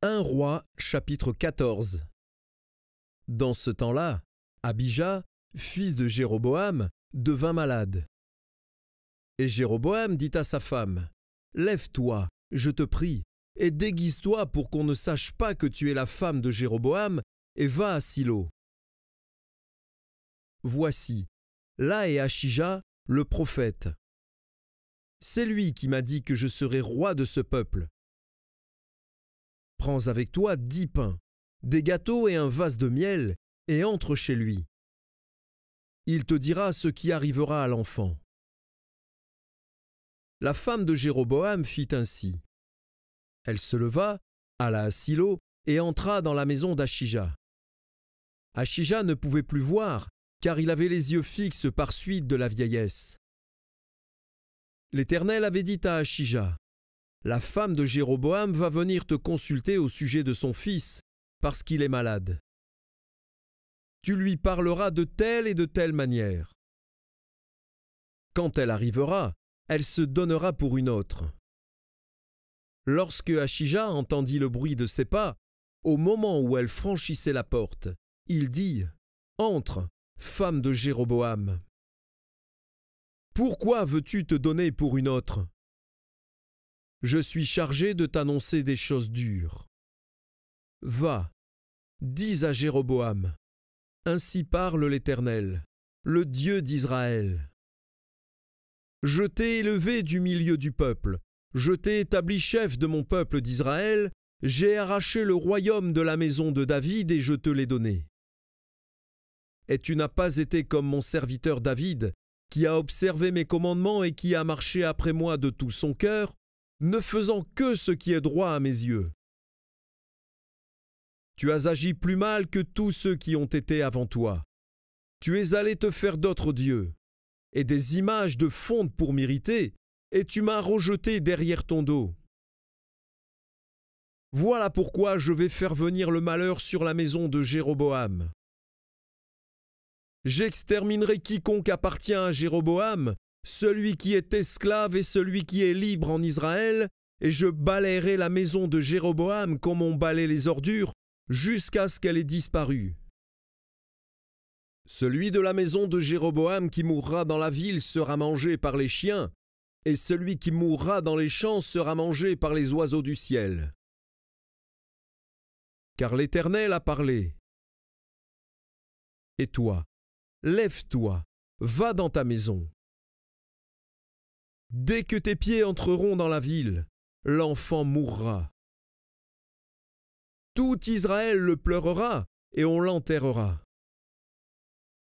1 Roi, chapitre 14. Dans ce temps-là, Abijah, fils de Jéroboam, devint malade. Et Jéroboam dit à sa femme, « Lève-toi, je te prie, et déguise-toi pour qu'on ne sache pas que tu es la femme de Jéroboam, et va à Silo. Voici, là est Achija, le prophète. C'est lui qui m'a dit que je serai roi de ce peuple. Prends avec toi 10 pains, des gâteaux et un vase de miel, et entre chez lui. Il te dira ce qui arrivera à l'enfant. » La femme de Jéroboam fit ainsi. Elle se leva, alla à Silo, et entra dans la maison d'Achija. Achija ne pouvait plus voir, car il avait les yeux fixes par suite de la vieillesse. L'Éternel avait dit à Achija, « La femme de Jéroboam va venir te consulter au sujet de son fils, parce qu'il est malade. Tu lui parleras de telle et de telle manière. Quand elle arrivera, elle se donnera pour une autre. » Lorsque Achija entendit le bruit de ses pas, au moment où elle franchissait la porte, il dit, « Entre, femme de Jéroboam. Pourquoi veux-tu te donner pour une autre? Je suis chargé de t'annoncer des choses dures. Va, dis à Jéroboam, ainsi parle l'Éternel, le Dieu d'Israël. Je t'ai élevé du milieu du peuple, je t'ai établi chef de mon peuple d'Israël, j'ai arraché le royaume de la maison de David et je te l'ai donné. Et tu n'as pas été comme mon serviteur David, qui a observé mes commandements et qui a marché après moi de tout son cœur, ne faisant que ce qui est droit à mes yeux. Tu as agi plus mal que tous ceux qui ont été avant toi. Tu es allé te faire d'autres dieux, et des images de fonte pour m'irriter, et tu m'as rejeté derrière ton dos. Voilà pourquoi je vais faire venir le malheur sur la maison de Jéroboam. J'exterminerai quiconque appartient à Jéroboam, celui qui est esclave et celui qui est libre en Israël, et je balayerai la maison de Jéroboam comme on balaie les ordures, jusqu'à ce qu'elle ait disparu. Celui de la maison de Jéroboam qui mourra dans la ville sera mangé par les chiens, et celui qui mourra dans les champs sera mangé par les oiseaux du ciel. Car l'Éternel a parlé. Et toi, lève-toi, va dans ta maison. Dès que tes pieds entreront dans la ville, l'enfant mourra. Tout Israël le pleurera et on l'enterrera.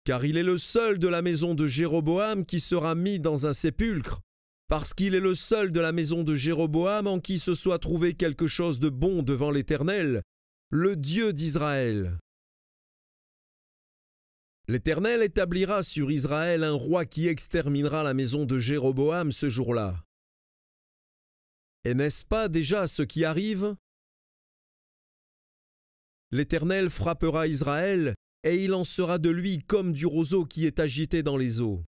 Car il est le seul de la maison de Jéroboam qui sera mis dans un sépulcre, parce qu'il est le seul de la maison de Jéroboam en qui se soit trouvé quelque chose de bon devant l'Éternel, le Dieu d'Israël. L'Éternel établira sur Israël un roi qui exterminera la maison de Jéroboam ce jour-là. Et n'est-ce pas déjà ce qui arrive? L'Éternel frappera Israël, et il en sera de lui comme du roseau qui est agité dans les eaux.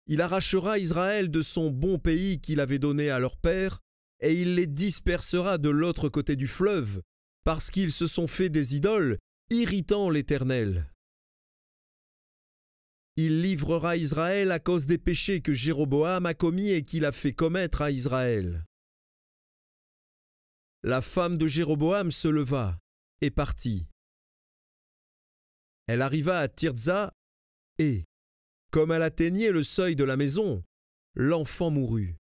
Il arrachera Israël de son bon pays qu'il avait donné à leur père, et il les dispersera de l'autre côté du fleuve, parce qu'ils se sont fait des idoles, irritant l'Éternel. Il livrera Israël à cause des péchés que Jéroboam a commis et qu'il a fait commettre à Israël. La femme de Jéroboam se leva et partit. Elle arriva à Tirzah et, comme elle atteignait le seuil de la maison, l'enfant mourut.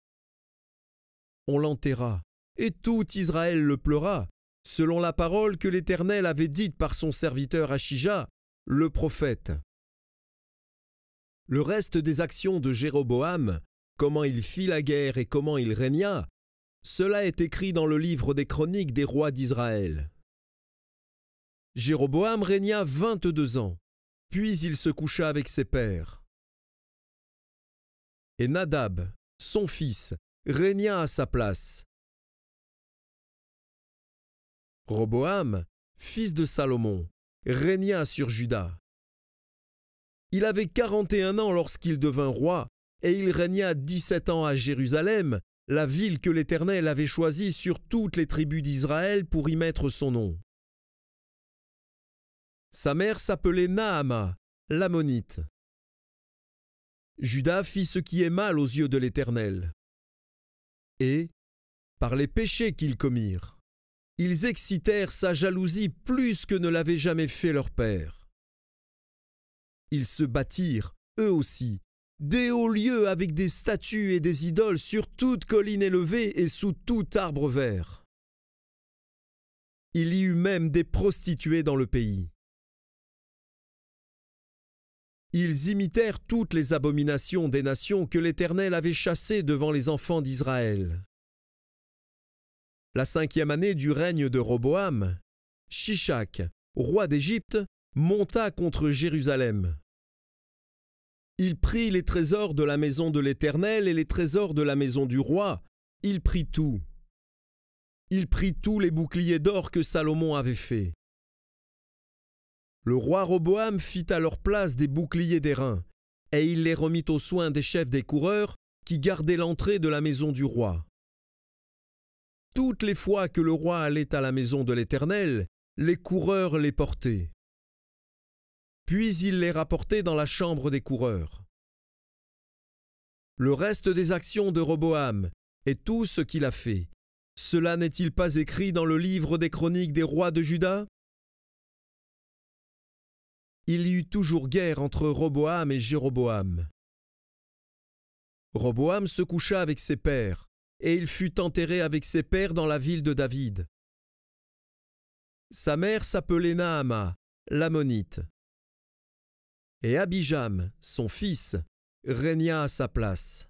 On l'enterra, et tout Israël le pleura, selon la parole que l'Éternel avait dite par son serviteur Achija, le prophète. Le reste des actions de Jéroboam, comment il fit la guerre et comment il régna, cela est écrit dans le livre des chroniques des rois d'Israël. Jéroboam régna 22 ans, puis il se coucha avec ses pères. Et Nadab, son fils, régna à sa place. Roboam, fils de Salomon, régna sur Juda. Il avait 41 ans lorsqu'il devint roi, et il régna 17 ans à Jérusalem, la ville que l'Éternel avait choisie sur toutes les tribus d'Israël pour y mettre son nom. Sa mère s'appelait Naama, l'Ammonite. Juda fit ce qui est mal aux yeux de l'Éternel. Et, par les péchés qu'ils commirent, ils excitèrent sa jalousie plus que ne l'avait jamais fait leur père. Ils se bâtirent, eux aussi, des hauts lieux avec des statues et des idoles sur toute colline élevée et sous tout arbre vert. Il y eut même des prostituées dans le pays. Ils imitèrent toutes les abominations des nations que l'Éternel avait chassées devant les enfants d'Israël. La 5e année du règne de Roboam, Shishak, roi d'Égypte, monta contre Jérusalem. Il prit les trésors de la maison de l'Éternel et les trésors de la maison du roi. Il prit tout. Il prit tous les boucliers d'or que Salomon avait faits. Le roi Roboam fit à leur place des boucliers d'airain, et il les remit aux soins des chefs des coureurs qui gardaient l'entrée de la maison du roi. Toutes les fois que le roi allait à la maison de l'Éternel, les coureurs les portaient. Puis il les rapportait dans la chambre des coureurs. Le reste des actions de Roboam et tout ce qu'il a fait, cela n'est-il pas écrit dans le livre des chroniques des rois de Juda ? Il y eut toujours guerre entre Roboam et Jéroboam. Roboam se coucha avec ses pères, et il fut enterré avec ses pères dans la ville de David. Sa mère s'appelait Naama, l'Ammonite. Et Abijam, son fils, régna à sa place.